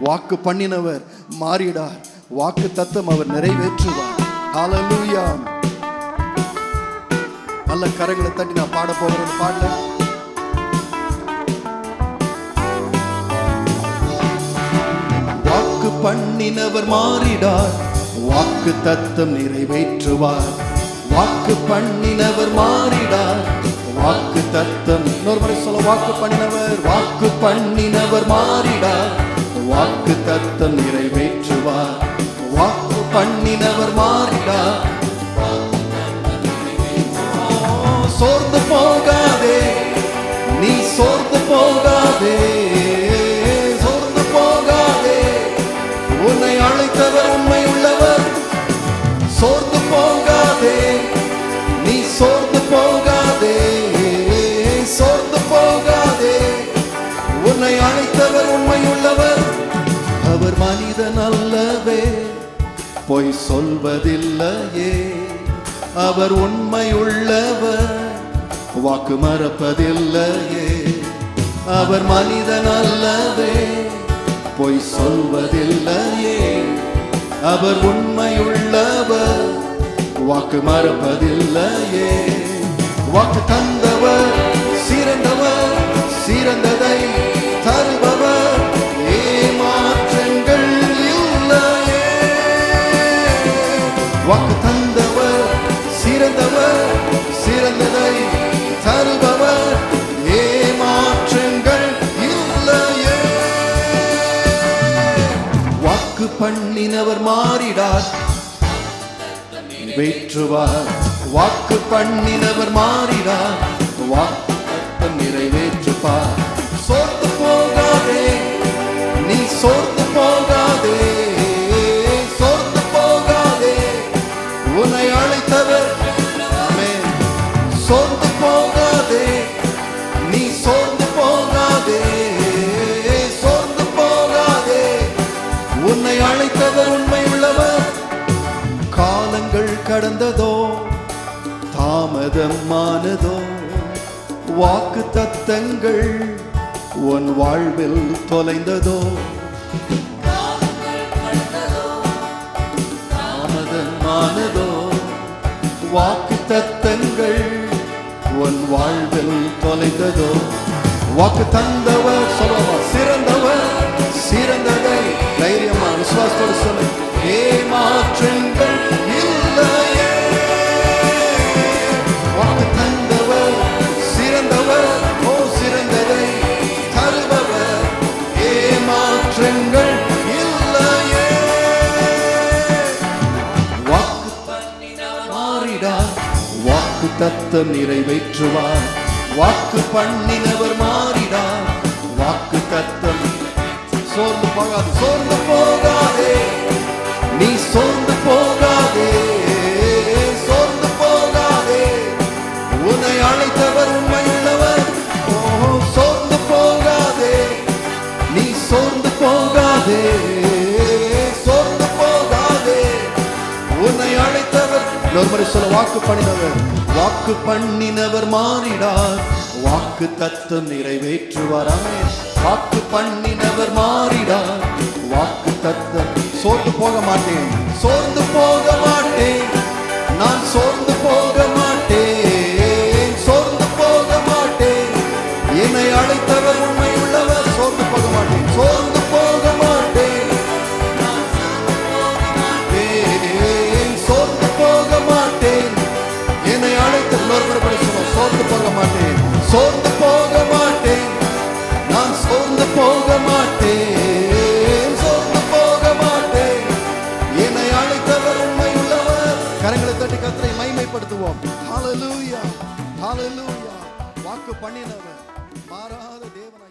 வாக்கு பண்ணினவர் மாறிடார். வாக்கு தத்தம் அவர் நிறைவேற்றுவார். ஹல்லேலூயா. நல்ல கரங்களை தட்டி நான் பாட போகிறேன். பாடல வாக்கு பண்ணினவர் மாறிடார். வாக்கு தத்தம் நிறைவேற்றுவார். வாக்கு பண்ணினவர் மாறிடார். வாக்கு தத்தம் இன்னொரு முறை சொல்ல. வாக்கு பண்ணினவர் மாறிடார். வாக்கு தத்தம் நிறைவேற்றுவார். வாக்கு பண்ணினவர் மாறிடார். சோர்ந்து போகாதே, நீ சோர்ந்து போகாதே, சோர்ந்து போகாதே, உன்னை அழைத்தவர் உண்மை உள்ளவர். சோர்ந்து போகாதே, நீ சோர்ந்து போகாதே, சோர்ந்து போகாதே, உன்னை அழைத்தவர் உண்மை உள்ளவர். அவர் மனிதன் அல்லவே, பொய் சொல்வதில்லையே. அவர் உண்மை உள்ளவர், வாக்கு மறப்பதில்லையே. அவர் மனிதன் அல்லவே, பொய் சொல்வதில்லையே. அவர் உண்மை உள்ளவர், வாக்கு மறப்பதில்லையே. வாக்கு தந்தவர் சிறந்தவர், சிறந்ததை தருபவர், ஏமாற்றங்கள் இல்லையே. வாக்கு தந்தவர் சிறந்தவர், சிறந்ததை தருபவர், ஏமாற்றங்கள் இல்லையே. வாக்கு பண்ணினவர் மாறிடார், நிறைவேற்றுவார். வாக்கு பண்ணினவர் மாறிடார். வாக்கு தத்தம் நிறைவேற்றுவார். சோர்ந்து போகாதே, நீ சோர்ந்து போகாதே, சோர்ந்து போகாதே, உன்னை அழைத்தவர். ஆமென். சோர்ந்து போகாதே, நீ சோர்ந்து போகாதே, சோர்ந்து போகாதே, உன்னை அழைத்தவர் உண்மை உள்ளவர். காலங்கள் கடந்ததோ, தாமதமானதோ, வாக்கு தத்தங்கள் உன் வாழ்வில் தொலைந்ததோ. தாமதமானதோ, வாக்கு தத்தங்கள் உன் வாழ்வில் தொலைந்ததோ. வாக்கு தந்தவர் சொல்லவா, சிறந்தவர், சிறந்ததை தைரியமா விசுவாசத்தோடு சொல்ல. ஏமாற்றங்கள் இல்லையே. வாக்கு தந்தவர் சிறந்தவர், ஓ சிறந்ததை தருபவர், ஏமாற்றங்கள் இல்லையே. வாக்கு பண்ணினவர் மாறிடார். வாக்கு தத்தம் நிறைவேற்றுவார். வாக்கு பண்ணினவர் மாறிடார். வாக்கு தத்தம். சோர்ந்து போகாதே, சோர்ந்து போகாதே, நீ சோர்ந்து போகாதே, சோர்ந்து போகாதே, உன்னை அழைத்தவர் உண்மை உள்ளவர். ஓ சோர்ந்து போகாதே, நீ சோர்ந்து போகாதே, சோர்ந்து போகாதே, உன்னை அழைத்தவர். இன்னொரு முறை சொல்ல. வாக்கு பண்ணினவர், வாக்கு பண்ணினவர் மாறிடார். வாக்கு தத்தம் நிறைவேற்றுவார். ஆமென். வாக்கு பண்ணினவர் மாறிடார். வாக்கு தத்தம். சோர்ந்து போக மாட்டேன், சோர்ந்து போக மாட்டேன், நான் சோர்ந்து போக மாட்டேன், சோர்ந்து போக மாட்டேன், என்னை அழைத்தவர் உண்மை உள்ளவர். சோர்ந்து போக மாட்டேன், சோர்ந்து போக மாட்டேன், சோர்ந்து போக மாட்டேன், என்னை அழைத்தவர். சோர்ந்து போக மாட்டேன், சோர்ந்து போக மாட்டேன், நான் சோர்ந்து போக மாட்டேன், சோர்ந்து போக மாட்டேன், என்னை அழைத்தவர் உண்மை உள்ளவர். கரங்களை தட்டி கர்த்தரை மகிமைப்படுத்துவோம். ஹல்லேலூயா, ஹல்லேலூயா. வாக்கு பண்ணினவர் மாறாத தேவனாய்